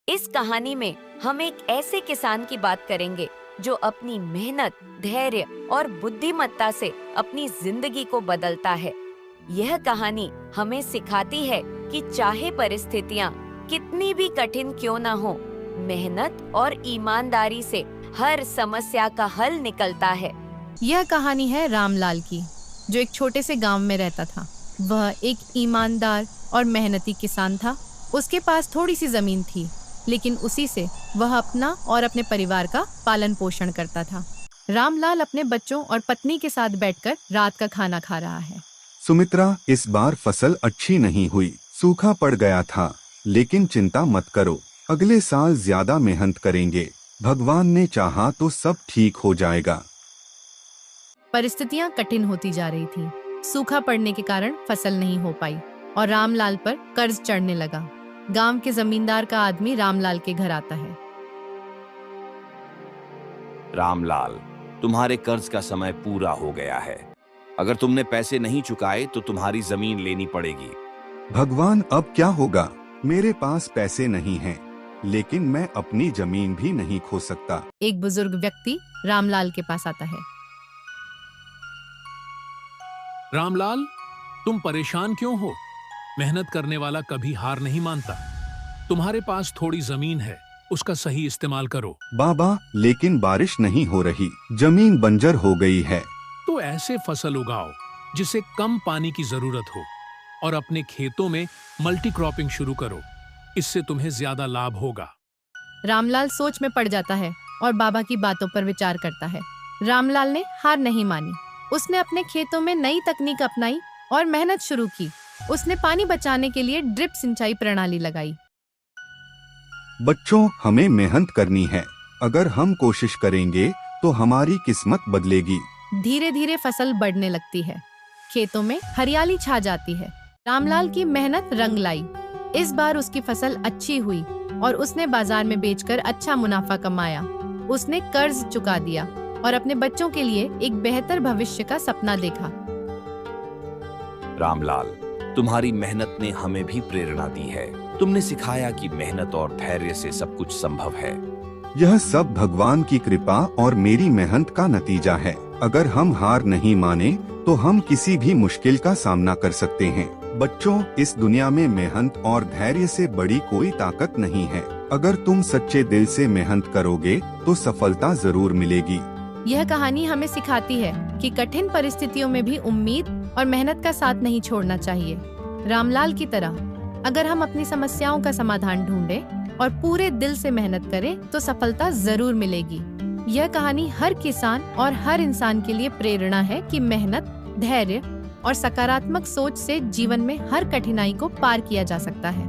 इस कहानी में हम एक ऐसे किसान की बात करेंगे जो अपनी मेहनत, धैर्य और बुद्धिमत्ता से अपनी जिंदगी को बदलता है। यह कहानी हमें सिखाती है कि चाहे परिस्थितियाँ कितनी भी कठिन क्यों न हो, मेहनत और ईमानदारी से हर समस्या का हल निकलता है। यह कहानी है रामलाल की, जो एक छोटे से गांव में रहता था। वह एक ईमानदार और मेहनती किसान था। उसके पास थोड़ी सी जमीन थी, लेकिन उसी से वह अपना और अपने परिवार का पालन पोषण करता था। रामलाल अपने बच्चों और पत्नी के साथ बैठकर रात का खाना खा रहा है। सुमित्रा, इस बार फसल अच्छी नहीं हुई, सूखा पड़ गया था। लेकिन चिंता मत करो, अगले साल ज्यादा मेहनत करेंगे। भगवान ने चाहा तो सब ठीक हो जाएगा। परिस्थितियां कठिन होती जा रही थी। सूखा पड़ने के कारण फसल नहीं हो पाई और रामलाल पर कर्ज चढ़ने लगा। गांव के जमींदार का आदमी रामलाल के घर आता है। रामलाल, तुम्हारे कर्ज का समय पूरा हो गया है। अगर तुमने पैसे नहीं चुकाए तो तुम्हारी जमीन लेनी पड़ेगी। भगवान, अब क्या होगा? मेरे पास पैसे नहीं हैं, लेकिन मैं अपनी जमीन भी नहीं खो सकता। एक बुजुर्ग व्यक्ति रामलाल के पास आता है। रामलाल, तुम परेशान क्यों हो? मेहनत करने वाला कभी हार नहीं मानता। तुम्हारे पास थोड़ी जमीन है, उसका सही इस्तेमाल करो। बाबा, लेकिन बारिश नहीं हो रही, जमीन बंजर हो गई है। तो ऐसे फसल उगाओ जिसे कम पानी की जरूरत हो और अपने खेतों में मल्टी क्रॉपिंग शुरू करो। इससे तुम्हें ज्यादा लाभ होगा। रामलाल सोच में पड़ जाता है और बाबा की बातों पर विचार करता है। रामलाल ने हार नहीं मानी। उसने अपने खेतों में नई तकनीक अपनाई और मेहनत शुरू की। उसने पानी बचाने के लिए ड्रिप सिंचाई प्रणाली लगाई। बच्चों, हमें मेहनत करनी है। अगर हम कोशिश करेंगे तो हमारी किस्मत बदलेगी। धीरे धीरे फसल बढ़ने लगती है। खेतों में हरियाली छा जाती है। रामलाल की मेहनत रंग लाई। इस बार उसकी फसल अच्छी हुई और उसने बाजार में बेचकर अच्छा मुनाफा कमाया। उसने कर्ज चुका दिया और अपने बच्चों के लिए एक बेहतर भविष्य का सपना देखा। रामलाल, तुम्हारी मेहनत ने हमें भी प्रेरणा दी है। तुमने सिखाया कि मेहनत और धैर्य से सब कुछ संभव है। यह सब भगवान की कृपा और मेरी मेहनत का नतीजा है। अगर हम हार नहीं माने तो हम किसी भी मुश्किल का सामना कर सकते हैं। बच्चों, इस दुनिया में मेहनत और धैर्य से बड़ी कोई ताकत नहीं है। अगर तुम सच्चे दिल से मेहनत करोगे तो सफलता जरूर मिलेगी। यह कहानी हमें सिखाती है कि कठिन परिस्थितियों में भी उम्मीद और मेहनत का साथ नहीं छोड़ना चाहिए। रामलाल की तरह अगर हम अपनी समस्याओं का समाधान ढूंढें और पूरे दिल से मेहनत करें तो सफलता जरूर मिलेगी। यह कहानी हर किसान और हर इंसान के लिए प्रेरणा है कि मेहनत, धैर्य और सकारात्मक सोच से जीवन में हर कठिनाई को पार किया जा सकता है।